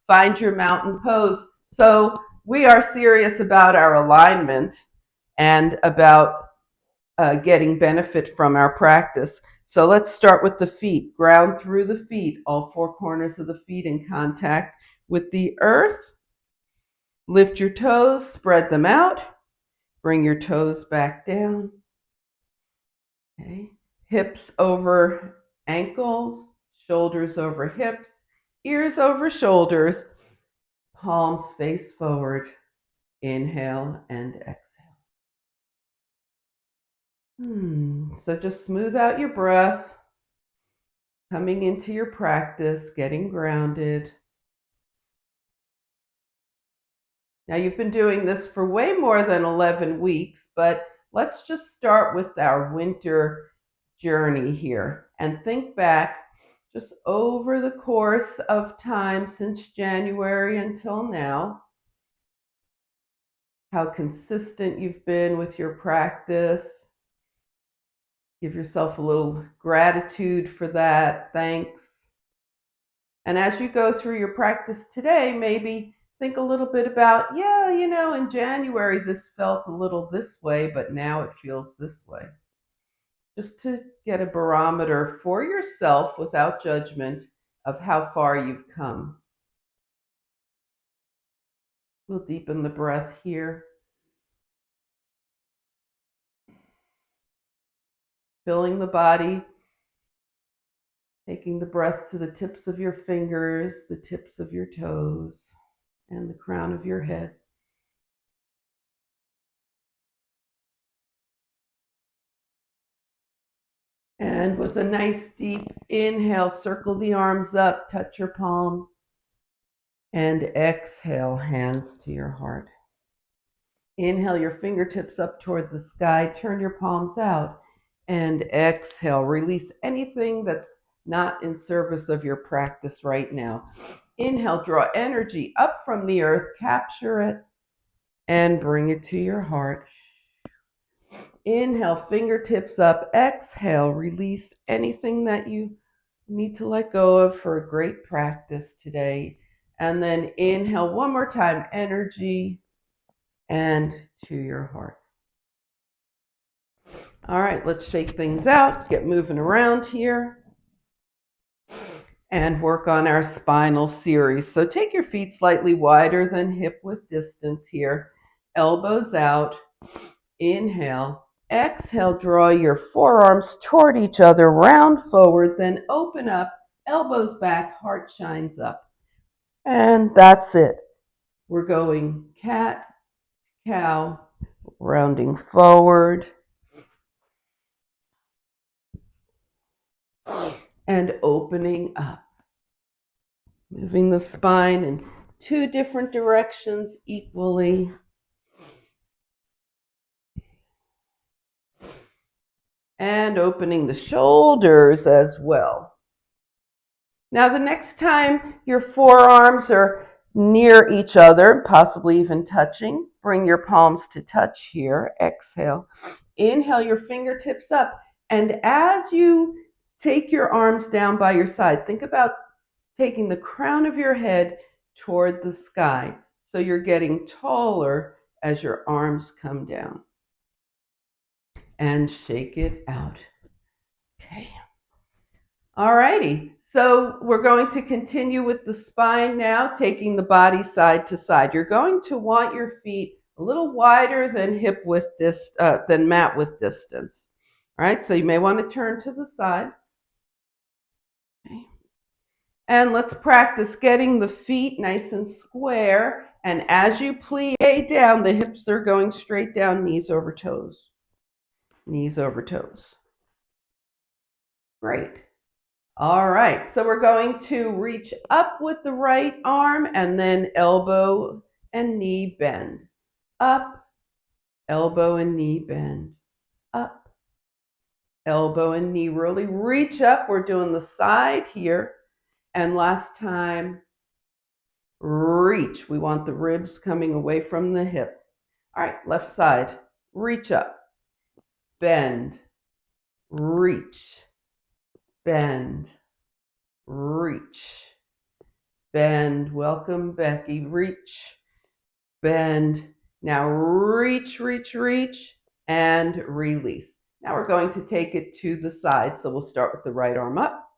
Find your mountain pose. So we are serious about our alignment and about getting benefit from our practice. So let's start with the feet. Ground through the feet, all four corners of the feet in contact with the earth. Lift your toes, spread them out. Bring your toes back down. Okay. Hips over ankles, shoulders over hips, ears over shoulders, palms face forward. Inhale and exhale. So just smooth out your breath, coming into your practice, getting grounded. Now, you've been doing this for way more than 11 weeks, but let's just start with our winter journey here and think back just over the course of time since January until now, how consistent you've been with your practice. Give yourself a little gratitude for that. Thanks. And as you go through your practice today, maybe think a little bit about, yeah, in January this felt a little this way, but now it feels this way. Just to get a barometer for yourself without judgment of how far you've come. We'll deepen the breath here. Filling the body, taking the breath to the tips of your fingers, the tips of your toes, and the crown of your head. And with a nice deep inhale, circle the arms up, touch your palms, and exhale, hands to your heart. Inhale your fingertips up toward the sky, turn your palms out, and exhale. Release anything that's not in service of your practice right now. Inhale, draw energy up from the earth, capture it, and bring it to your heart. Inhale, fingertips up. Exhale, release anything that you need to let go of for a great practice today. And then inhale one more time, energy, and to your heart. All right, let's shake things out, get moving around here, and work on our spinal series. So take your feet slightly wider than hip width distance here. Elbows out. Inhale. Exhale, draw your forearms toward each other, round forward, then open up, elbows back, heart shines up. And that's it. We're going cat, cow, rounding forward, and opening up. Moving the spine in two different directions equally. And opening the shoulders as well. Now, the next time your forearms are near each other, possibly even touching, bring your palms to touch here. Exhale. Inhale your fingertips up. And as you take your arms down by your side, think about taking the crown of your head toward the sky. So you're getting taller as your arms come down. And shake it out. Okay. All righty. So we're going to continue with the spine now, taking the body side to side. You're going to want your feet a little wider than hip width than mat width distance. All right. So you may want to turn to the side. Okay. And let's practice getting the feet nice and square. And as you plie down, the hips are going straight down, knees over toes. Knees over toes. Great. All right, so we're going to reach up with the right arm and then elbow and knee bend. Up, elbow and knee bend. Up, elbow and knee. Really reach up. We're doing the side here. And last time, reach. We want the ribs coming away from the hip. All right, left side. Reach up. Bend. Reach. Bend. Reach. bend. Welcome, Becky. Reach, bend. Now reach, reach, reach, and release. Now we're going to take it to the side. So we'll start with the right arm up,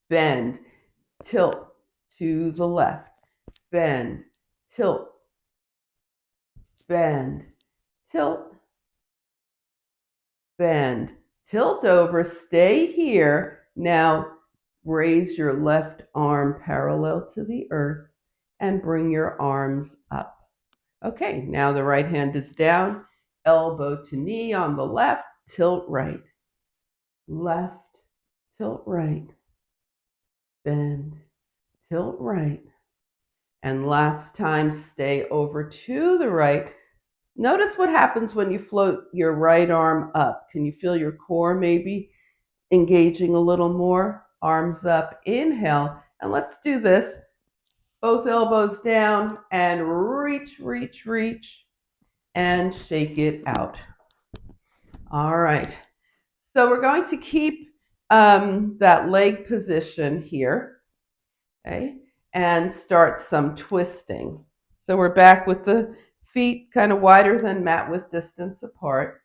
bend, tilt to the left, bend, tilt, bend, tilt, bend, tilt over, stay here. Now raise your left arm parallel to the earth and bring your arms up. Okay, now the right hand is down, elbow to knee on the left, tilt right, left, tilt right, bend, tilt right. And last time, stay over to the right. Notice what happens when you float your right arm up. Can you feel your core maybe engaging a little more? Arms up, inhale, and let's do this. Both elbows down and reach, reach, reach, and shake it out. All right. So we're going to keep that leg position here, okay, and start some twisting. So we're back with the feet kind of wider than mat width distance apart,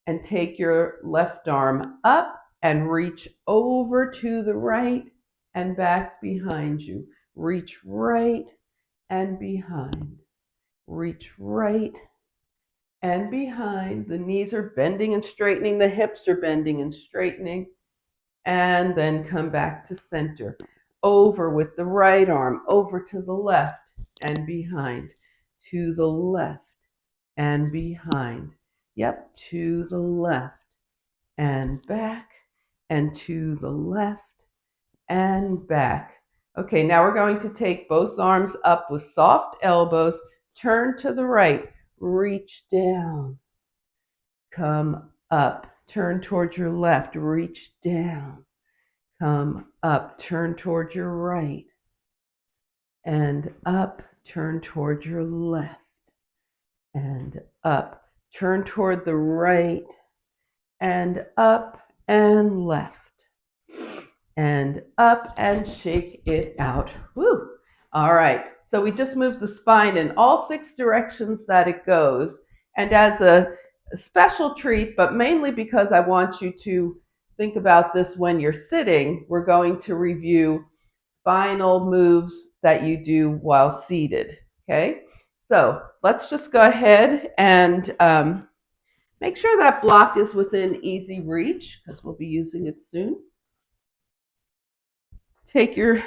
and take your left arm up and reach over to the right and back behind you. Reach right and behind. Reach right and behind. The knees are bending and straightening. The hips are bending and straightening. And then come back to center. Over with the right arm, over to the left and behind. To the left and behind. Yep, to the left and back and to the left and back. Okay, now we're going to take both arms up with soft elbows, turn to the right, reach down, come up, turn towards your left, reach down, come up, turn towards your right, and up, turn towards your left, and up, turn toward the right, and up, and left, and up, and shake it out. Woo! All right, so we just moved the spine in all 6 directions that it goes. And as a special treat, but mainly because I want you to think about this when you're sitting, we're going to review spinal moves that you do while seated, okay? So let's just go ahead and make sure that block is within easy reach because we'll be using it soon. Take your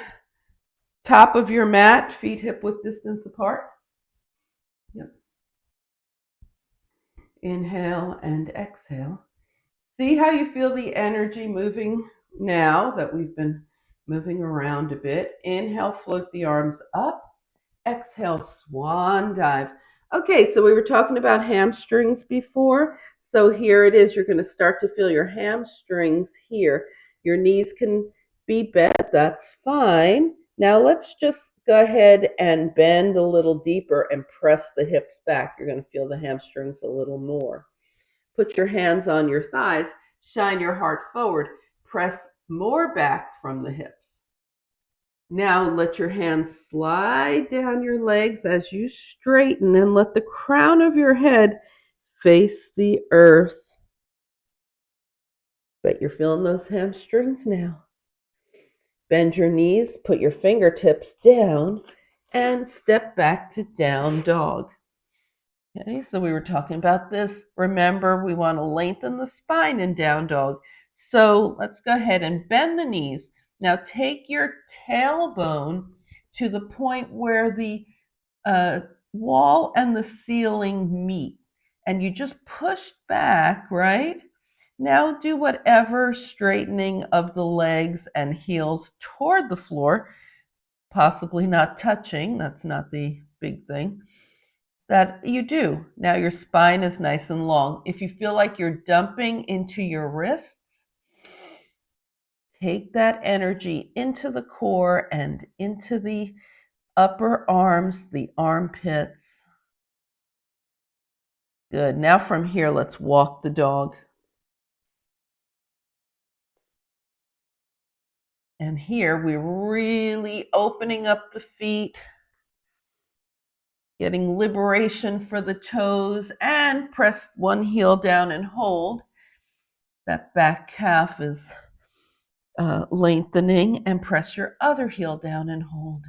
top of your mat, feet hip width distance apart. Yep. Inhale and exhale. See how you feel the energy moving now that we've been moving around a bit. Inhale, float the arms up. Exhale, swan dive. Okay, so we were talking about hamstrings before. So here it is. You're going to start to feel your hamstrings here. Your knees can be bent. That's fine. Now let's just go ahead and bend a little deeper and press the hips back. You're going to feel the hamstrings a little more. Put your hands on your thighs. Shine your heart forward. Press more back from the hips. Now let your hands slide down your legs as you straighten and let the crown of your head face the earth. Bet you're feeling those hamstrings now. Bend your knees, put your fingertips down, and step back to down dog. Okay, so we were talking about this. Remember, we want to lengthen the spine in down dog. So let's go ahead and bend the knees. Now take your tailbone to the point where the wall and the ceiling meet. And you just push back, right? Now do whatever straightening of the legs and heels toward the floor, possibly not touching, that's not the big thing, that you do. Now your spine is nice and long. If you feel like you're dumping into your wrists, take that energy into the core and into the upper arms, the armpits. Good. Now from here, let's walk the dog. And here we're really opening up the feet, getting liberation for the toes, and press one heel down and hold. That back calf is lengthening, and press your other heel down and hold.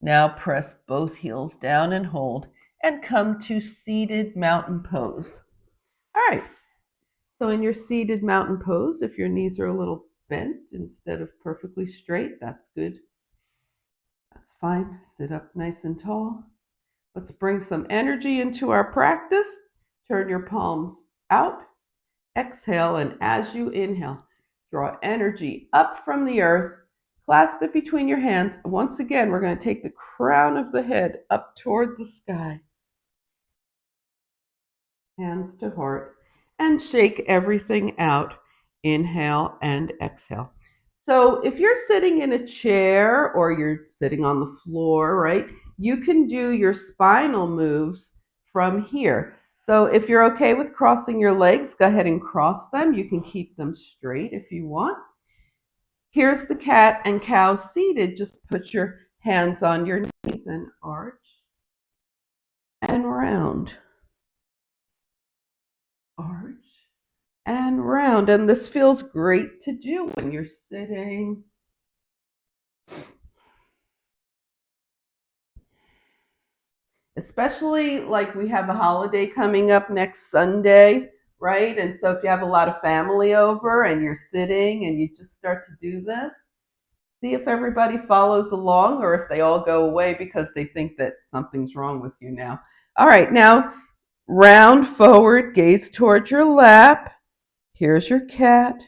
Now press both heels down and hold, and come to seated mountain pose. All right, so in your seated mountain pose, if your knees are a little bent instead of perfectly straight, that's good. That's fine. Sit up nice and tall. Let's bring some energy into our practice. Turn your palms out. Exhale, and as you inhale, draw energy up from the earth. Clasp it between your hands. Once again, we're going to take the crown of the head up toward the sky. Hands to heart. And shake everything out. Inhale and exhale. So if you're sitting in a chair or you're sitting on the floor, right, you can do your spinal moves from here. So if you're okay with crossing your legs, go ahead and cross them. You can keep them straight if you want. Here's the cat and cow seated. Just put your hands on your knees and arch and round. Arch and round. And this feels great to do when you're sitting. Especially like we have a holiday coming up next Sunday, right? And so if you have a lot of family over and you're sitting and you just start to do this, see if everybody follows along or if they all go away because they think that something's wrong with you now. All right, now round forward, gaze towards your lap. Here's your cat.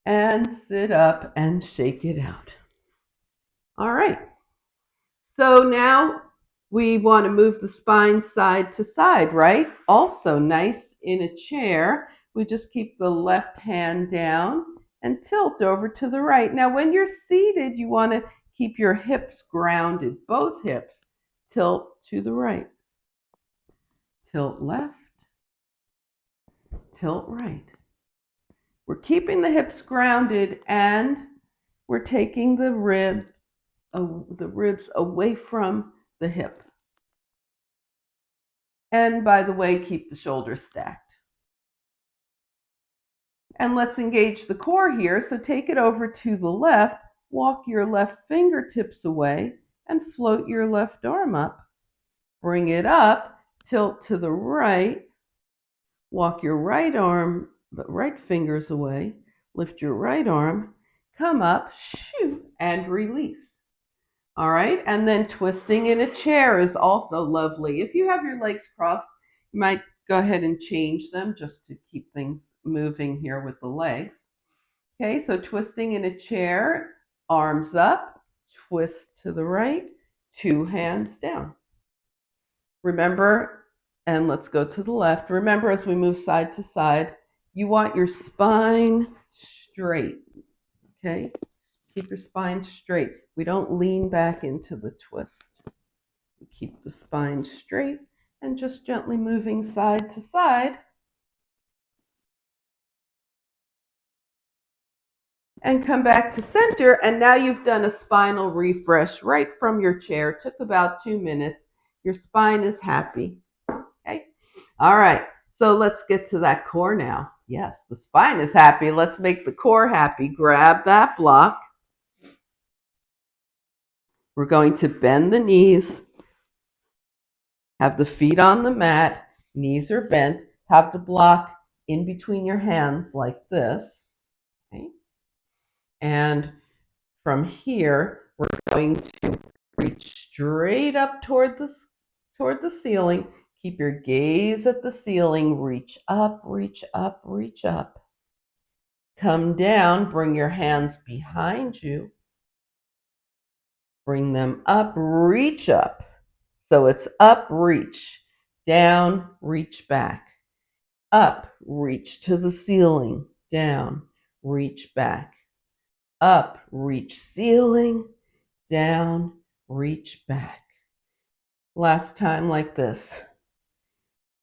And sit up and shake it out. All right. So now we want to move the spine side to side, right? Also nice in a chair. We just keep the left hand down and tilt over to the right. Now, when you're seated, you want to keep your hips grounded, both hips. Tilt to the right. Tilt left. Tilt right. We're keeping the hips grounded and we're taking the ribs away from the hip. And by the way, keep the shoulders stacked. And let's engage the core here. So take it over to the left, walk your left fingertips away, and float your left arm up. Bring it up, tilt to the right, walk your right arm, the right fingers away, lift your right arm, come up, shoot, and release. All right, and then twisting in a chair is also lovely. If you have your legs crossed, you might go ahead and change them just to keep things moving here with the legs. Okay, so twisting in a chair, arms up, twist to the right, two hands down. Remember, and let's go to the left. Remember, as we move side to side, you want your spine straight. Okay, keep your spine straight. We don't lean back into the twist. We keep the spine straight and just gently moving side to side. And come back to center, and now you've done a spinal refresh right from your chair. It took about 2 minutes. Your spine is happy. Okay. All right. So let's get to that core now. Yes, the spine is happy. Let's make the core happy. Grab that block. We're going to bend the knees. Have the feet on the mat. Knees are bent. Have the block in between your hands like this. Okay. And from here, we're going to reach straight up toward the ceiling. Keep your gaze at the ceiling. Reach up, reach up, reach up. Come down, bring your hands behind you. Bring them up, reach up. So it's up, reach. Down, reach back. Up, reach to the ceiling. Down, reach back. Up, reach ceiling. Down, reach back. Last time like this.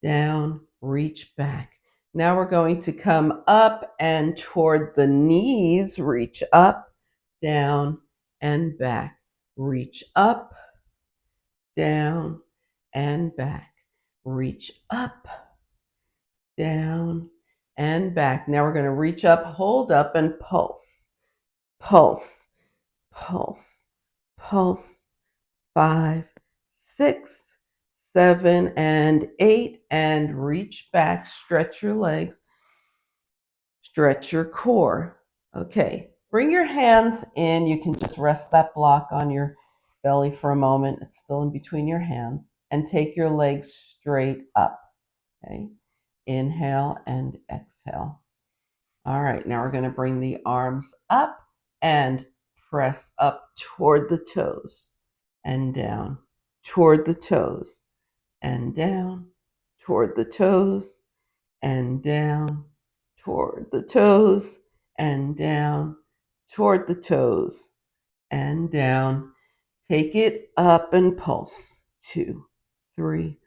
Down, reach back. Now we're going to come up and toward the knees, reach up, down, and back. Reach up, down, and back. Reach up, down, and back. Now we're going to reach up, hold up, and pulse. Pulse, pulse, pulse. 5, 6, 7, and 8. And reach back, stretch your legs, stretch your core. Okay, bring your hands in. You can just rest that block on your belly for a moment. It's still in between your hands. And take your legs straight up. Okay, inhale and exhale. All right, now we're going to bring the arms up and press up toward the toes and down, toward the toes and down, toward the toes and down, toward the toes and down, toward the toes and down. Take it up and pulse. 2, 3,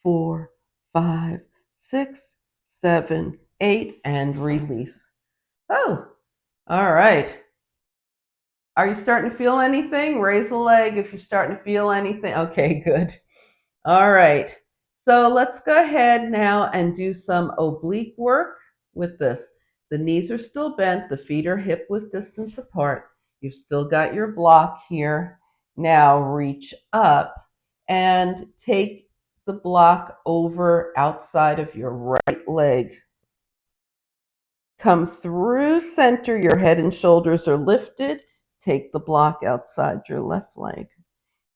4, 5, 6, 7, 8, and release. Oh, all right. Are you starting to feel anything? Raise a leg if you're starting to feel anything. Okay, good. All right. So let's go ahead now and do some oblique work with this. The knees are still bent. The feet are hip width distance apart. You've still got your block here. Now reach up and take the block over outside of your right leg. Come through center. Your head and shoulders are lifted. Take the block outside your left leg.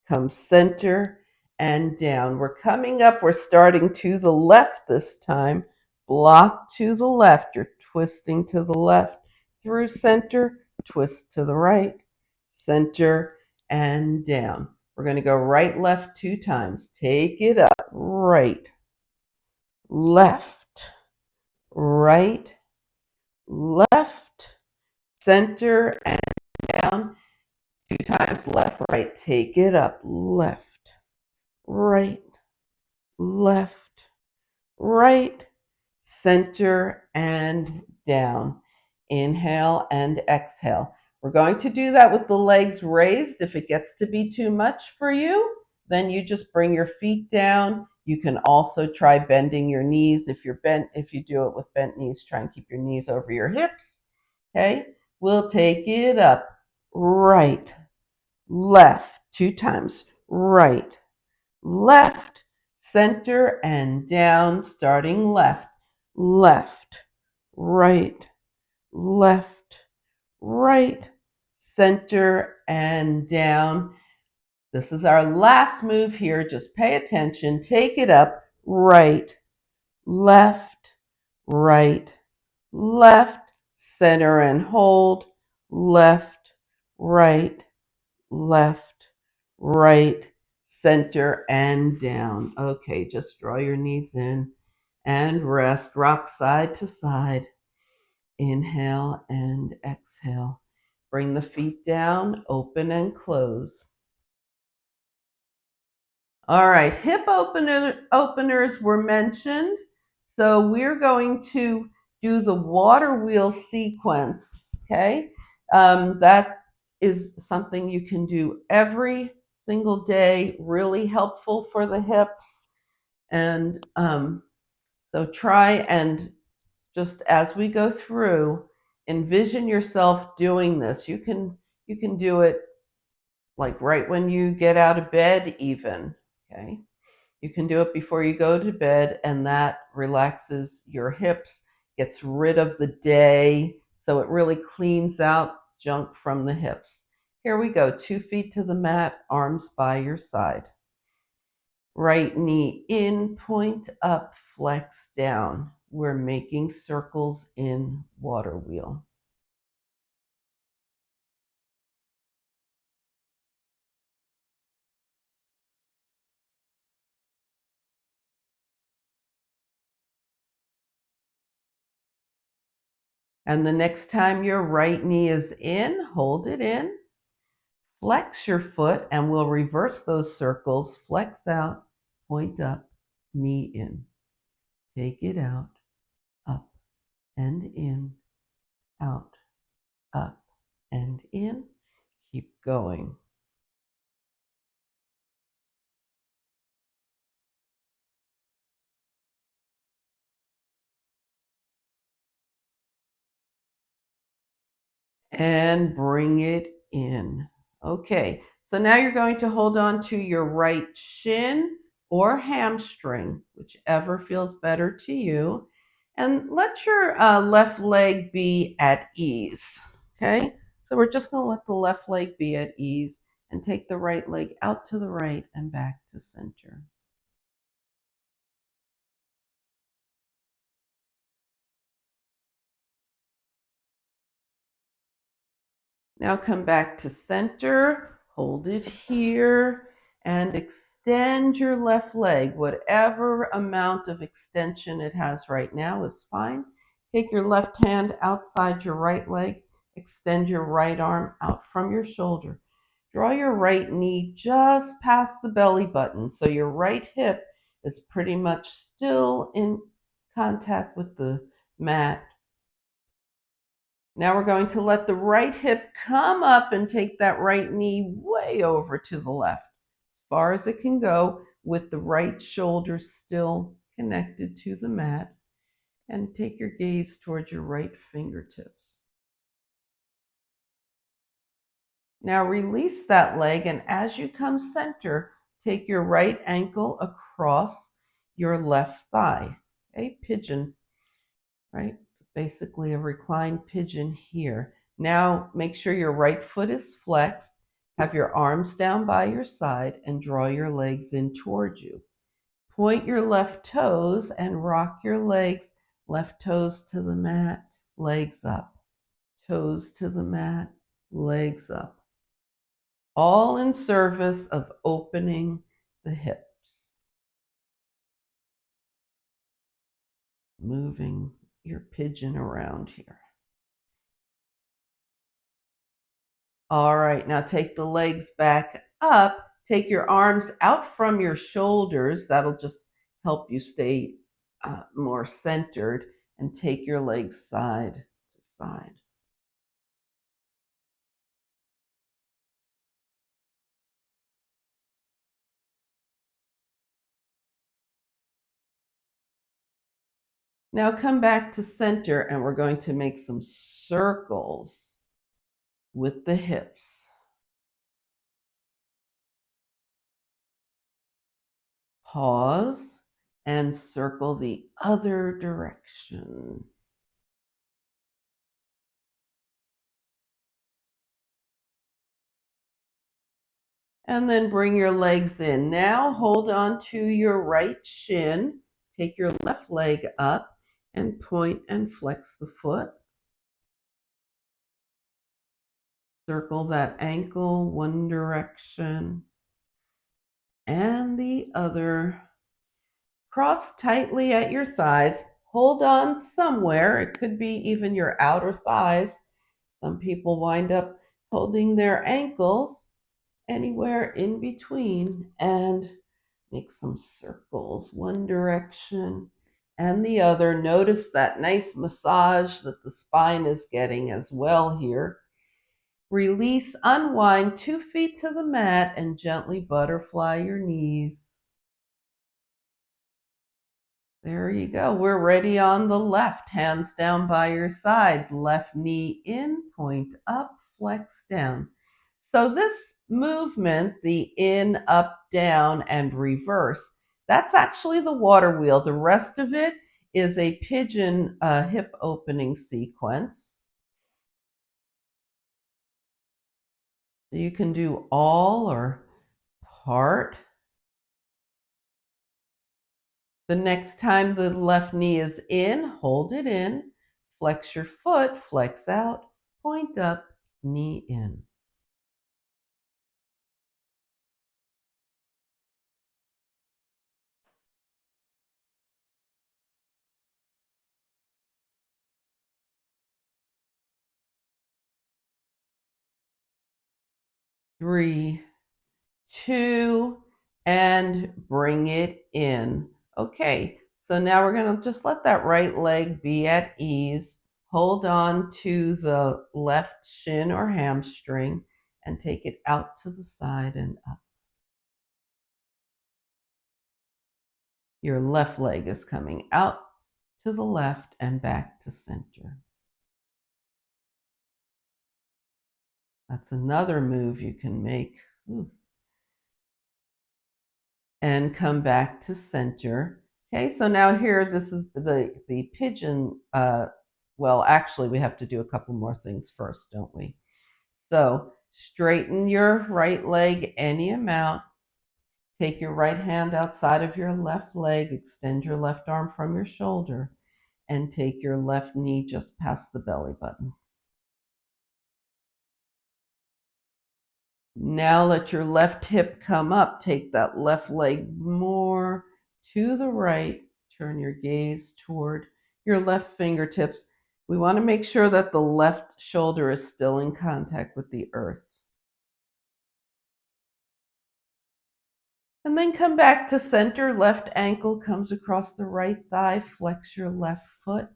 Come center and down. We're coming up. We're starting to the left this time. Block to the left. You're twisting to the left. Through center, twist to the right. Center and down. We're going to go right, left 2 times. Take it up. Right, left, right, left, center and down. 2 times left, right. Take it up. Left, right, left, right, center, and down. Inhale and exhale. We're going to do that with the legs raised. If it gets to be too much for you, then you just bring your feet down. You can also try bending your knees. If you're bent, if you do it with bent knees, try and keep your knees over your hips. Okay, we'll take it up. Right, left, 2 times. Right, left, center, and down, starting left, left, right, left, right, center, and down. This is our last move here. Just pay attention. Take it up. Right, left, right, left, center, and hold. Left, right, left, right, center, and down. Okay, just draw your knees in and rest. Rock side to side. Inhale and exhale. Bring the feet down, open and close. All right, hip openers were mentioned. So we're going to do the water wheel sequence, okay? That is something you can do every single day, really helpful for the hips. And so try and just as we go through, envision yourself doing this. You can do it like right when you get out of bed even, okay? You can do it before you go to bed, and that relaxes your hips, gets rid of the day, so it really cleans out junk from the hips. Here we go, 2 feet to the mat, arms by your side. Right knee in, point up, flex down. We're making circles in water wheel. And the next time your right knee is in, hold it in. Flex your foot and we'll reverse those circles. Flex out, point up, knee in. Take it out, up and in, out, up and in. Keep going. And bring it in. Okay, so now you're going to hold on to your right shin or hamstring, whichever feels better to you, and let your left leg be at ease. Okay, so we're just going to let the left leg be at ease and take the right leg out to the right and back to center. Now come back to center, hold it here, and extend your left leg. Whatever amount of extension it has right now is fine. Take your left hand outside your right leg, extend your right arm out from your shoulder. Draw your right knee just past the belly button so your right hip is pretty much still in contact with the mat. Now we're going to let the right hip come up and take that right knee way over to the left, as far as it can go, with the right shoulder still connected to the mat. And take your gaze towards your right fingertips. Now release that leg, and as you come center, take your right ankle across your left thigh. A pigeon, right? Basically a reclined pigeon here. Now make sure your right foot is flexed, have your arms down by your side, and draw your legs in towards you. Point your left toes and rock your legs, left toes to the mat, legs up, toes to the mat, legs up. All in service of opening the hips. Moving your pigeon around here. All right, now take the legs back up. Take your arms out from your shoulders. That'll just help you stay more centered. And take your legs side to side. Now come back to center, and we're going to make some circles with the hips. Pause and circle the other direction. And then bring your legs in. Now hold on to your right shin. Take your left leg up and point and flex the foot. Circle that ankle one direction and the other. Cross tightly at your thighs. Hold on somewhere. It could be even your outer thighs. Some people wind up holding their ankles anywhere in between, and make some circles one direction and the other. Notice that nice massage that the spine is getting as well here. Release, unwind 2 feet to the mat, and gently butterfly your knees. There you go. We're ready on the left. Hands down by your side. Left knee in, point up, flex down. So this movement, the in, up, down, and reverse, that's actually the water wheel. The rest of it is a pigeon hip opening sequence. So you can do all or part. The next time the left knee is in, hold it in, flex your foot, flex out, point up, knee in. Three, two, and bring it in. Okay, so now we're going to just let that right leg be at ease. Hold on to the left shin or hamstring and take it out to the side and up. Your left leg is coming out to the left and back to center. That's another move you can make. Ooh. And come back to center. Okay, so now here, this is the pigeon. Well, actually, we have to do a couple more things first, don't we? So straighten your right leg any amount. Take your right hand outside of your left leg, extend your left arm from your shoulder, and take your left knee just past the belly button. Now let your left hip come up. Take that left leg more to the right. Turn your gaze toward your left fingertips. We want to make sure that the left shoulder is still in contact with the earth. And then come back to center. Left ankle comes across the right thigh. Flex your left foot.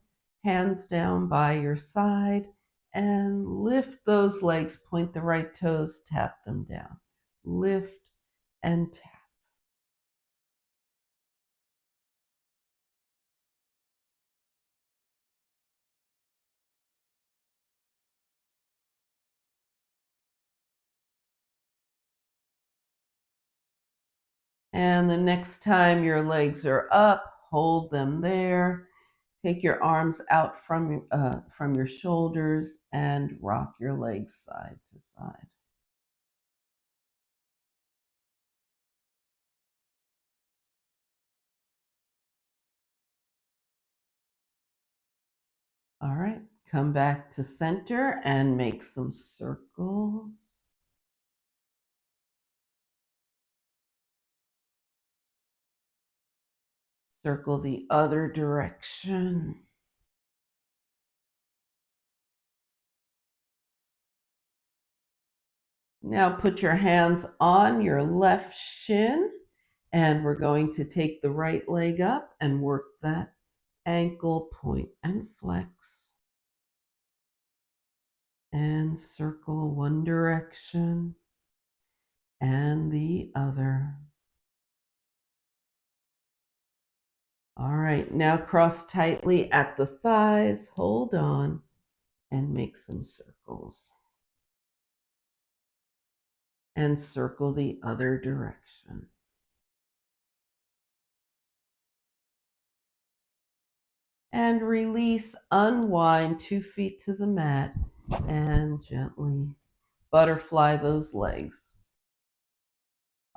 Hands down by your side. And lift those legs. Point the right toes. Tap them down. Lift and tap. And the next time your legs are up, hold them there. Take your arms out from your shoulders and rock your legs side to side. All right, come back to center and make some circles. Circle the other direction. Now put your hands on your left shin, and we're going to take the right leg up and work that ankle, point and flex. And circle one direction and the other. All right, now cross tightly at the thighs, hold on, and make some circles. And circle the other direction. And release, unwind 2 feet to the mat, and gently butterfly those legs.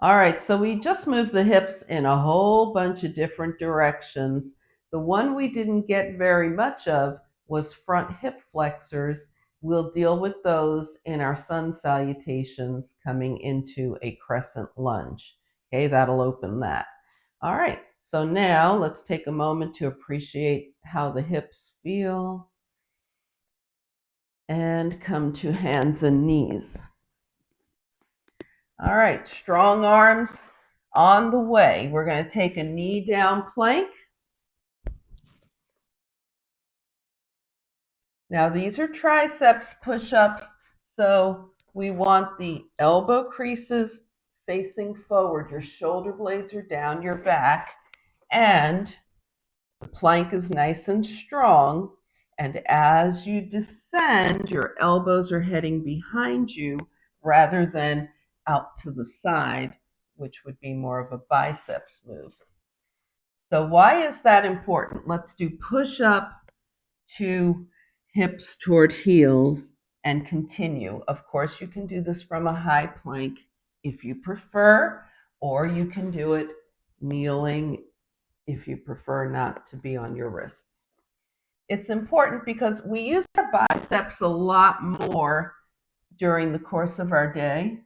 All right, so we just moved the hips in a whole bunch of different directions. The one we didn't get very much of was front hip flexors. We'll deal with those in our sun salutations coming into a crescent lunge. Okay, that'll open that. All right, so now let's take a moment to appreciate how the hips feel and come to hands and knees. All right, strong arms on the way. We're going to take a knee down plank. Now these are triceps push-ups, so we want the elbow creases facing forward. Your shoulder blades are down your back, and the plank is nice and strong. And as you descend, your elbows are heading behind you rather than out to the side, which would be more of a biceps move. So why is that important? Let's do push up to hips toward heels and continue. Of course, you can do this from a high plank if you prefer, or you can do it kneeling if you prefer not to be on your wrists. It's important because we use our biceps a lot more during the course of our day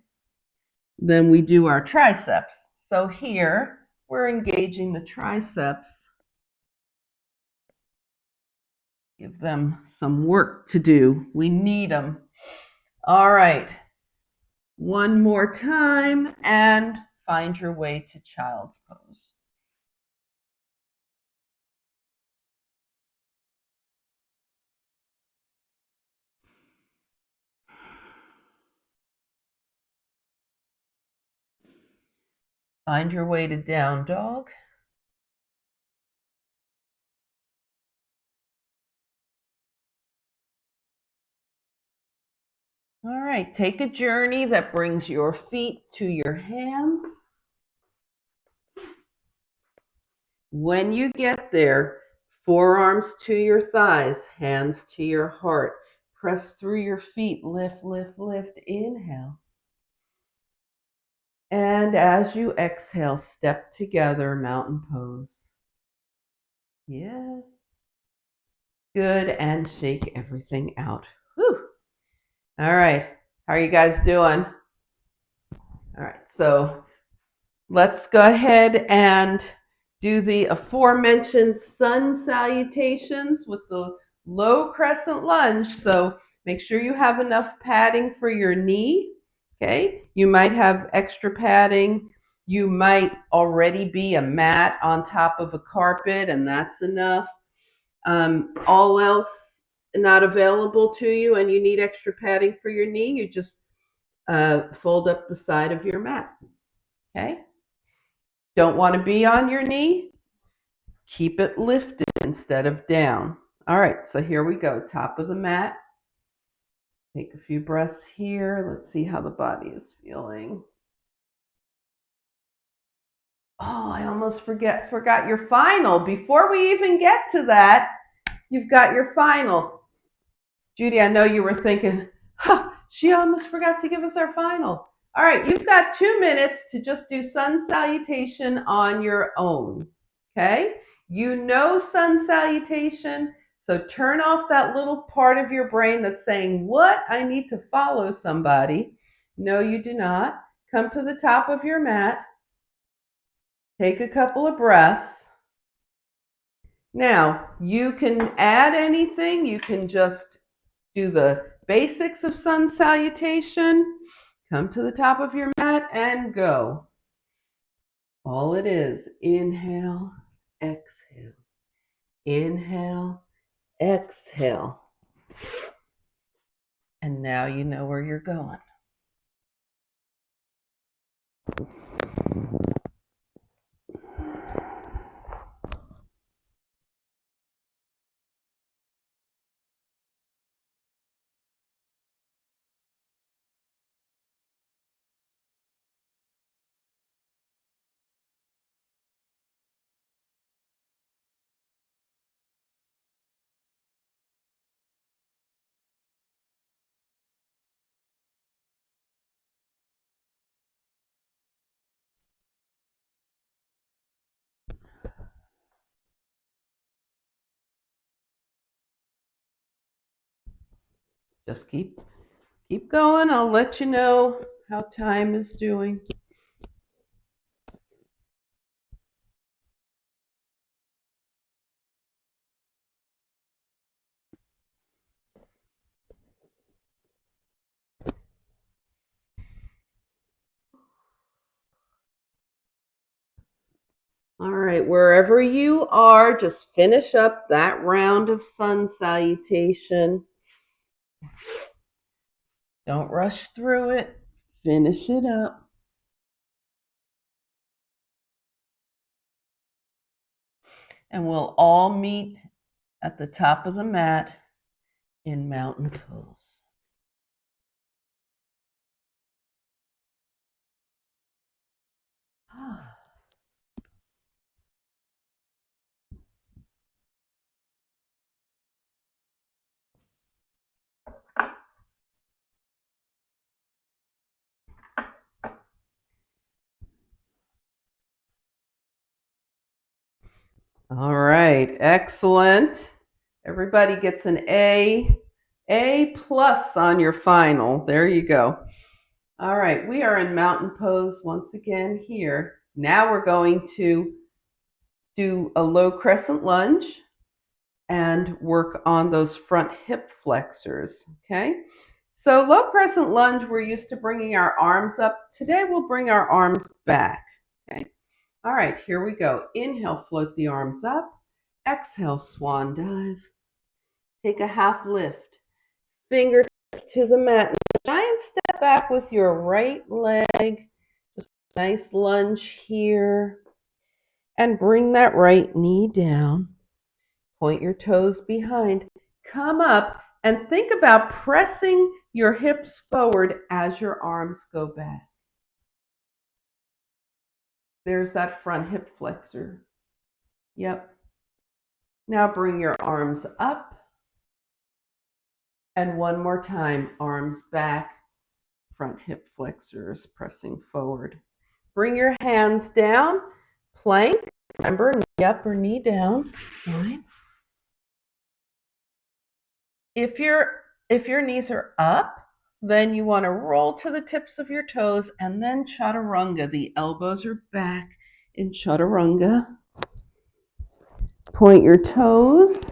than we do our triceps. So here, we're engaging the triceps. Give them some work to do. We need them. All right. One more time and find your way to child's pose. Find your way to down dog. All right, take a journey that brings your feet to your hands. When you get there, forearms to your thighs, hands to your heart. Press through your feet, lift, lift, lift. Inhale. And as you exhale, step together, mountain pose. Yes. Good, and shake everything out. Whew. All right, how are you guys doing? All right, so let's go ahead and do the aforementioned sun salutations with the low crescent lunge. So make sure you have enough padding for your knee. Okay, you might have extra padding. You might already be a mat on top of a carpet, and that's enough. All else not available to you, and you need extra padding for your knee, you just fold up the side of your mat. Okay. Don't want to be on your knee? Keep it lifted instead of down. All right, so here we go. Top of the mat. Take a few breaths here. Let's see how the body is feeling. Oh, I almost forgot your final. Before we even get to that, you've got your final. Judy, I know you were thinking, she almost forgot to give us our final. All right, you've got 2 minutes to just do sun salutation on your own. Okay? You know sun salutation, so turn off that little part of your brain that's saying, what? I need to follow somebody. No, you do not. Come to the top of your mat. Take a couple of breaths. Now, you can add anything. You can just do the basics of sun salutation. Come to the top of your mat and go. All it is, inhale, exhale. Inhale, exhale. And now you know where you're going. Just keep going. I'll let you know how time is doing. All right, wherever you are, just finish up that round of sun salutation. Don't rush through it. Finish it up. And we'll all meet at the top of the mat in mountain pose. All right, excellent. Everybody gets an A plus on your final. There you go. All right, we are in mountain pose once again here. Now we're going to do a low crescent lunge and work on those front hip flexors, okay? So low crescent lunge, we're used to bringing our arms up. Today we'll bring our arms back, okay? All right, here we go. Inhale, float the arms up. Exhale, swan dive. Take a half lift. Fingertips to the mat. Giant step back with your right leg. Just Nice lunge here. And bring that right knee down. Point your toes behind. Come up and think about pressing your hips forward as your arms go back. There's that front hip flexor. Yep. Now bring your arms up. And one more time, arms back, front hip flexors pressing forward. Bring your hands down, plank. Remember, knee up or knee down. Fine. If your knees are up, then you want to roll to the tips of your toes and then chaturanga. The elbows are back in chaturanga. Point your toes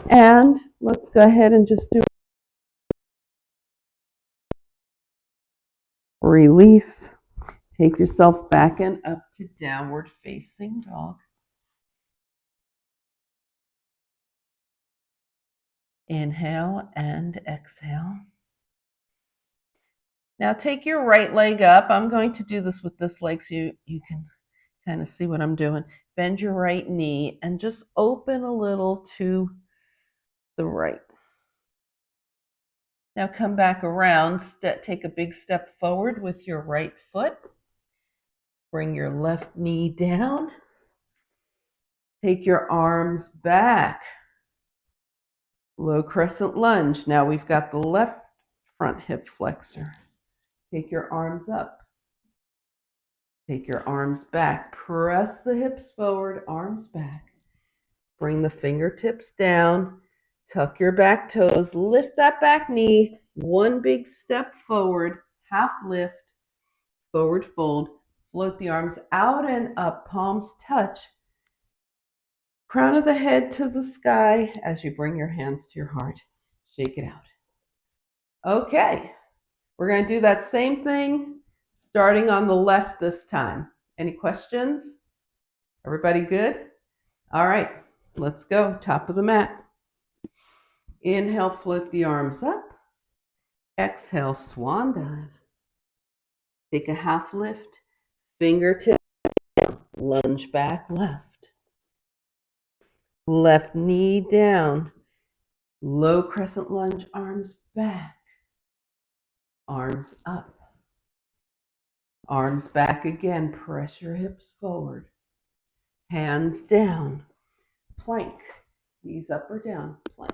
and let's go ahead and just do release. Take yourself back and up to downward facing dog. Inhale and exhale. Now take your right leg up. I'm going to do this with this leg so you can kind of see what I'm doing. Bend your right knee and just open a little to the right. Now come back around, take a big step forward with your right foot. Bring your left knee down. Take your arms back. Low crescent lunge. Now we've got the left front hip flexor. Take your arms up. Take your arms back. Press the hips forward, arms back. Bring the fingertips down. Tuck your back toes. Lift that back knee. One big step forward. Half lift. Forward fold. Float the arms out and up. Palms touch. Crown of the head to the sky as you bring your hands to your heart. Shake it out. Okay. We're going to do that same thing starting on the left this time. Any questions? Everybody good? All right, let's go. Top of the mat. Inhale, float the arms up. Exhale, swan dive. Take a half lift. Fingertips down. Lunge back left. Left knee down. Low crescent lunge, arms back. Arms up. Arms back again. Press your hips forward. Hands down. Plank. Knees up or down. Plank.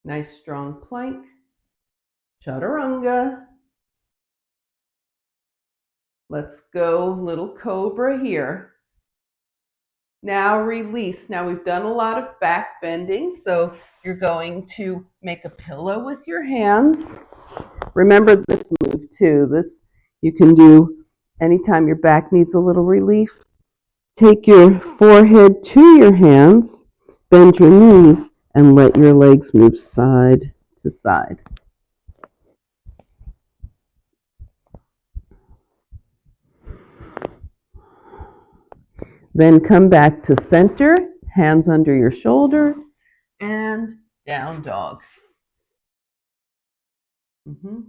Nice strong plank. Chaturanga. Let's go little cobra here. Now release. Now we've done a lot of back bending, so you're going to make a pillow with your hands. Remember this move too. This you can do anytime your back needs a little relief. Take your forehead to your hands, bend your knees, and let your legs move side to side. Then come back to center, hands under your shoulder, and down dog.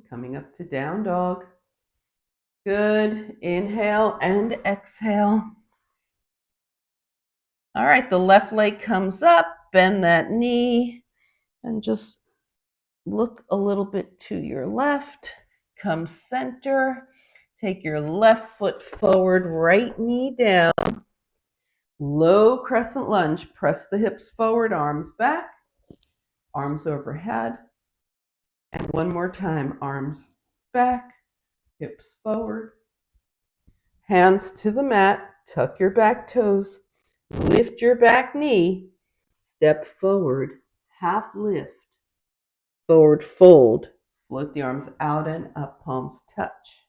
Coming up to down dog. Good. Inhale and exhale. All right, the left leg comes up, bend that knee, and just look a little bit to your left. Come center. Take your left foot forward, right knee down. Low crescent lunge. Press the hips forward, arms back, arms overhead. And one more time, arms back, hips forward. Hands to the mat, tuck your back toes, lift your back knee, step forward, half lift, forward fold, float the arms out and up, palms touch.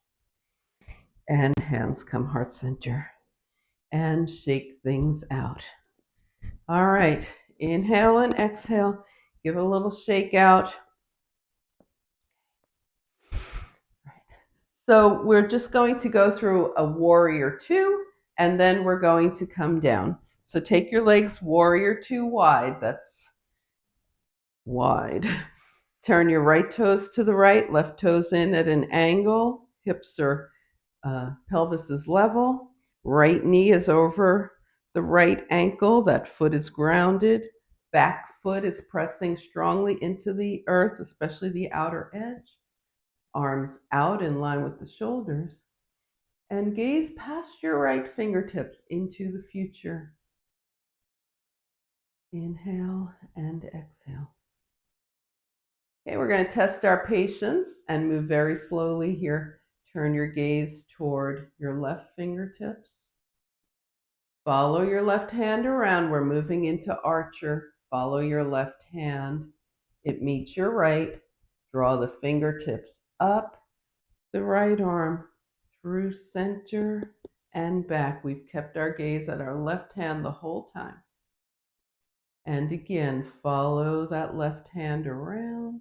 And hands come heart center. And shake things out. All right, inhale and exhale. Give it a little shake out. So we're just going to go through a warrior two, and then we're going to come down. So take your legs warrior two wide. That's wide. Turn your right toes to the right, left toes in at an angle. Hips are Pelvis is level. Right knee is over the right ankle. That foot is grounded. Back foot is pressing strongly into the earth, especially the outer edge. Arms out in line with the shoulders. And gaze past your right fingertips into the future. Inhale and exhale. Okay, we're going to test our patience and move very slowly here. Turn your gaze toward your left fingertips. Follow your left hand around. We're moving into Archer. Follow your left hand. It meets your right. Draw the fingertips up the right arm through center and back. We've kept our gaze at our left hand the whole time. And again, follow that left hand around.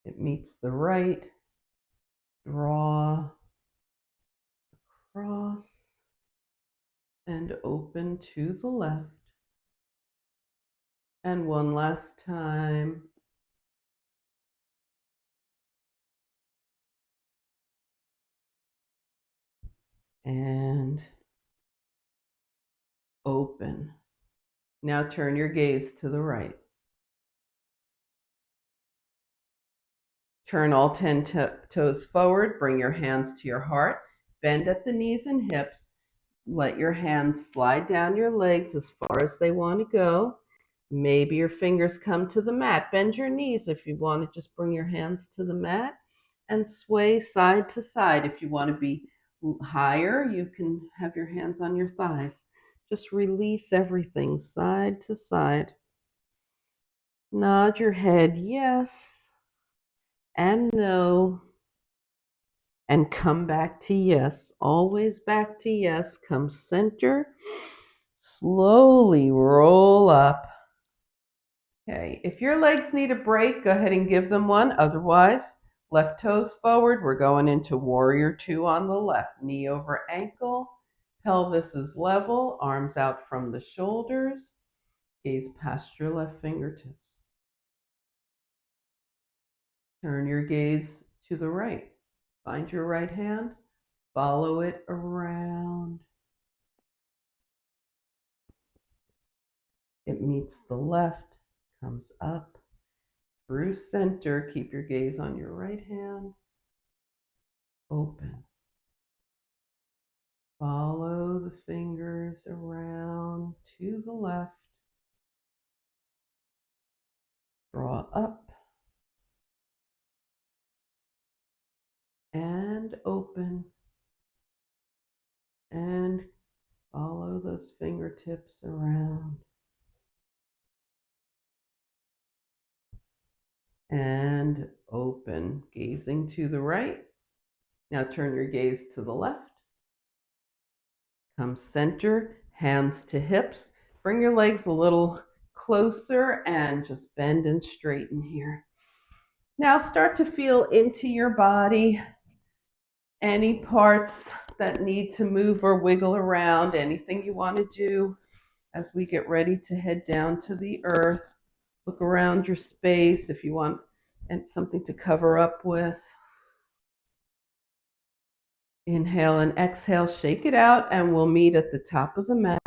It meets the right. Draw across and open to the left. And one last time. And open. Now turn your gaze to the right. Turn all 10 toes forward. Bring your hands to your heart. Bend at the knees and hips. Let your hands slide down your legs as far as they want to go. Maybe your fingers come to the mat. Bend your knees if you want to just bring your hands to the mat and sway side to side. If you want to be higher, you can have your hands on your thighs. Just release everything side to side. Nod your head yes and no. And come back to yes. Always back to yes. Come center. Slowly roll up. Okay, if your legs need a break, go ahead and give them one. Otherwise, left toes forward. We're going into warrior two on the left. Knee over ankle. Pelvis is level. Arms out from the shoulders. Gaze past your left fingertips. Turn your gaze to the right. Find your right hand. Follow it around. It meets the left, comes up through center. Keep your gaze on your right hand. Open. Follow the fingers around to the left. Draw up and open. And follow those fingertips around. And open, gazing to the right. Now turn your gaze to the left. Come center, hands to hips. Bring your legs a little closer and just bend and straighten here. Now start to feel into your body any parts that need to move or wiggle around, anything you want to do as we get ready to head down to the earth. Look around your space if you want something to cover up with. Inhale and exhale, shake it out, and we'll meet at the top of the mat.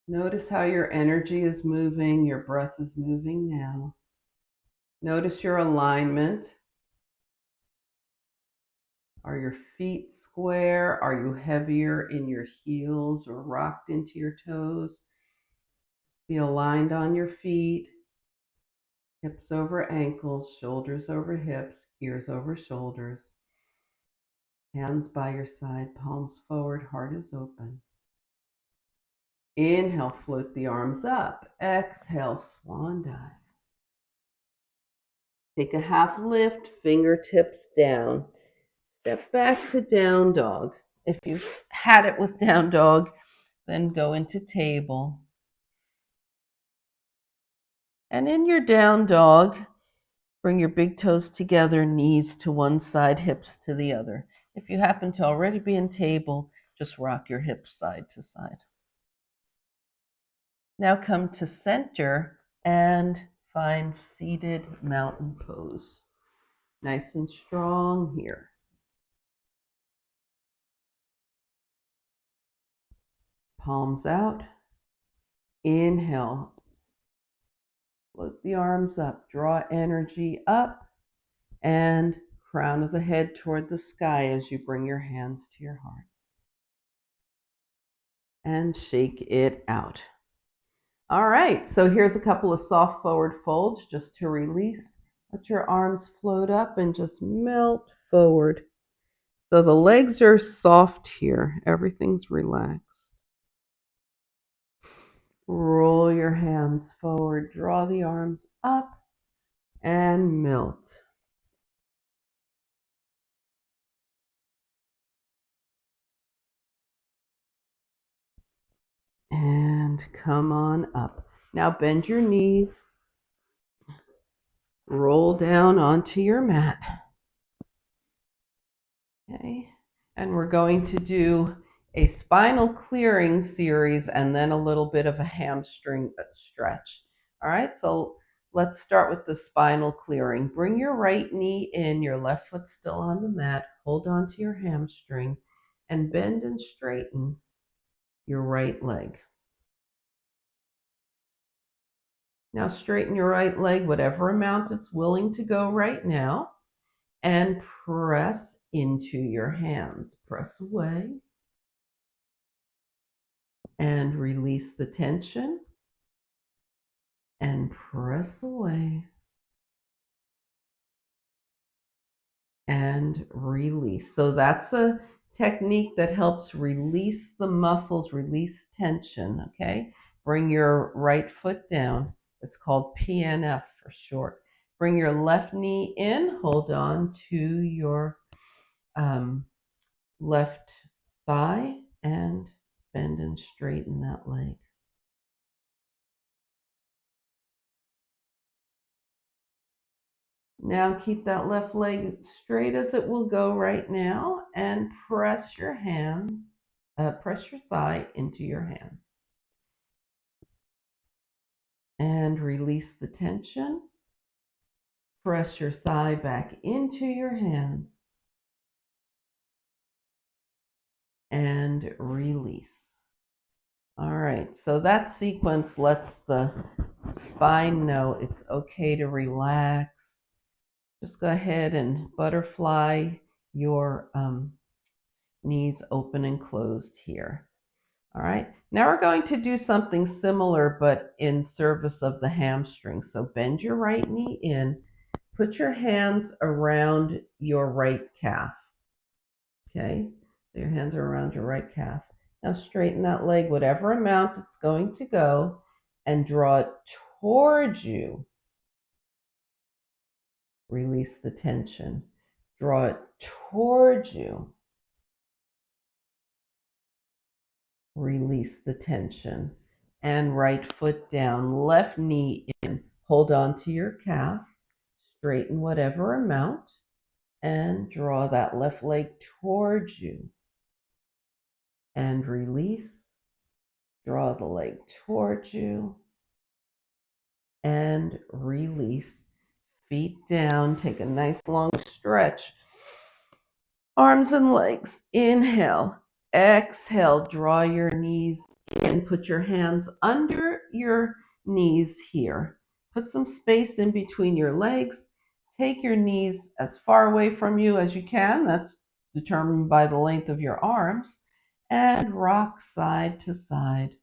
Notice how your energy is moving, your breath is moving now. Notice your alignment. Are your feet square? Are you heavier in your heels or rocked into your toes? Be aligned on your feet. Hips over ankles, shoulders over hips, ears over shoulders. Hands by your side, palms forward, heart is open. Inhale, float the arms up. Exhale, swan dive. Take a half lift, fingertips down. Step back to down dog. If you've had it with down dog, then go into table. And in your down dog, bring your big toes together, knees to one side, hips to the other. If you happen to already be in table, just rock your hips side to side. Now come to center, and find seated mountain pose. Nice and strong here. Palms out. Inhale. Float the arms up. Draw energy up and crown of the head toward the sky as you bring your hands to your heart. And shake it out. All right, so here's a couple of soft forward folds just to release. Let your arms float up and just melt forward. So the legs are soft here. Everything's relaxed. Roll your hands forward. Draw the arms up and melt. And come on up. Now bend your knees. Roll down onto your mat. Okay, and we're going to do a spinal clearing series and then a little bit of a hamstring stretch. All right, so let's start with the spinal clearing. Bring your right knee in, your left foot still on the mat. Hold on to your hamstring and bend and straighten your right leg. Now straighten your right leg, whatever amount it's willing to go right now, and press into your hands. Press away and release the tension and press away and release. So that's a technique that helps release the muscles, release tension, okay? Bring your right foot down. It's called PNF for short. Bring your left knee in, hold on to your left thigh and bend and straighten that leg. Now keep that left leg straight as it will go right now and press your hands, press your thigh into your hands. And release the tension. Press your thigh back into your hands. And release. All right, so that sequence lets the spine know it's okay to relax. Just go ahead and butterfly your knees open and closed here. All right, now we're going to do something similar, but in service of the hamstring. So bend your right knee in, put your hands around your right calf. Okay, so your hands are around your right calf. Now straighten that leg, whatever amount it's going to go, and draw it towards you. Release the tension. Draw it towards you. Release the tension. And right foot down, left knee in. Hold on to your calf. Straighten whatever amount and draw that left leg towards you. And release. Draw the leg towards you. And release. Feet down. Take a nice long stretch. Arms and legs. Inhale. Exhale. Draw your knees in. Put your hands under your knees here. Put some space in between your legs. Take your knees as far away from you as you can. That's determined by the length of your arms. And rock side to side.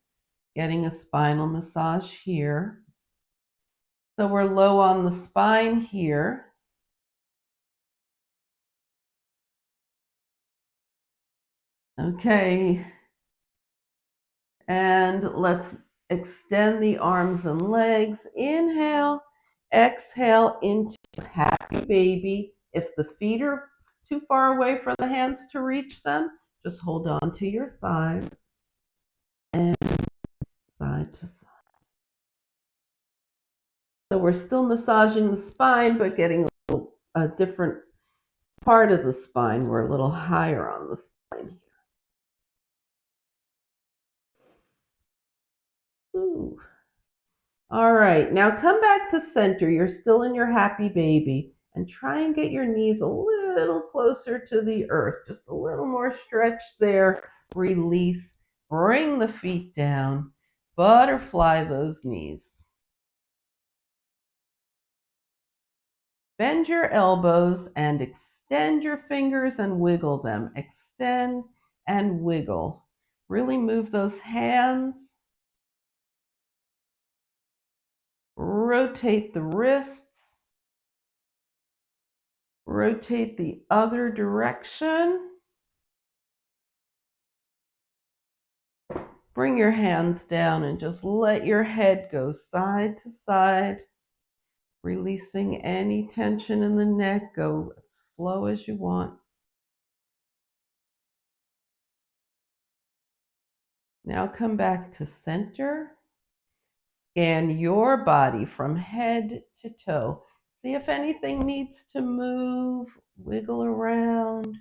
Getting a spinal massage here. So we're low on the spine here. Okay. And let's extend the arms and legs. Inhale, exhale into happy baby. If the feet are too far away for the hands to reach them, just hold on to your thighs and side to side. So we're still massaging the spine, but getting a different part of the spine. We're a little higher on the spine here. Ooh. All right, now come back to center. You're still in your happy baby and try and get your knees a little closer to the earth. Just a little more stretch there. Release. Bring the feet down. Butterfly those knees. Bend your elbows and extend your fingers and wiggle them. Extend and wiggle. Really move those hands. Rotate the wrists. Rotate the other direction. Bring your hands down and just let your head go side to side, releasing any tension in the neck. Go as slow as you want. Now come back to center. Scan your body from head to toe. See if anything needs to move, wiggle around,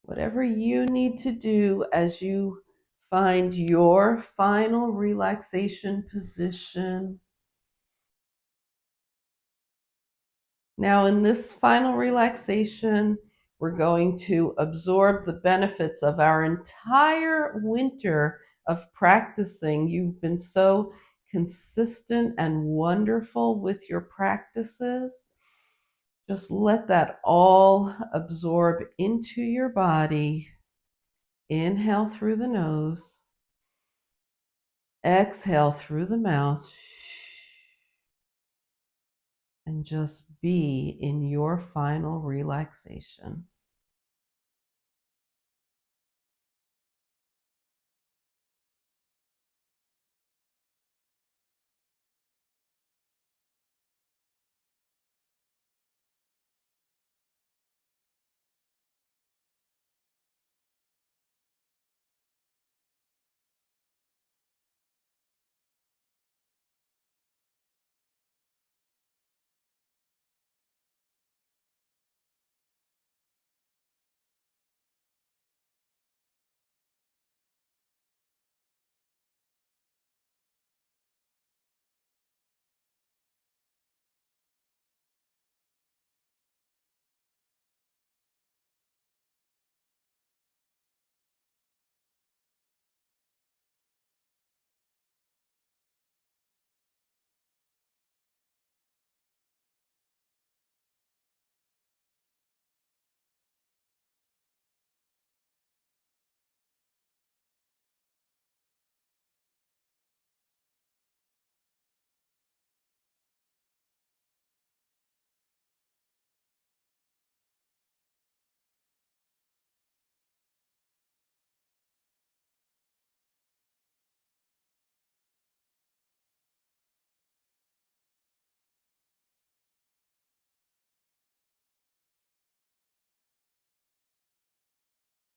whatever you need to do as you find your final relaxation position. Now, in this final relaxation, we're going to absorb the benefits of our entire winter of practicing. You've been so consistent and wonderful with your practices. Just let that all absorb into your body. Inhale through the nose, exhale through the mouth, and just be in your final relaxation.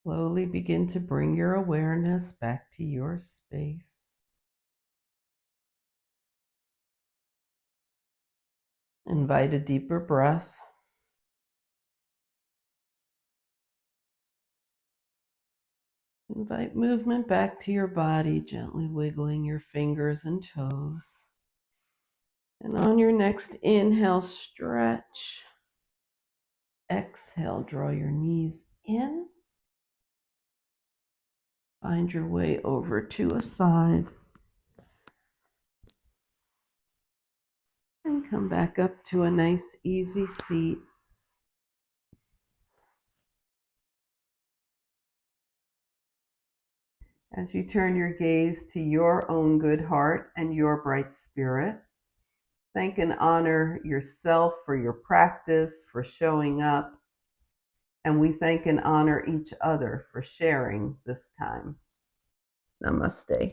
Slowly begin to bring your awareness back to your space. Invite a deeper breath. Invite movement back to your body, gently wiggling your fingers and toes. And on your next inhale, stretch. Exhale, draw your knees in. Find your way over to a side. And come back up to a nice, easy seat. As you turn your gaze to your own good heart and your bright spirit, thank and honor yourself for your practice, for showing up, and we thank and honor each other for sharing this time. Namaste.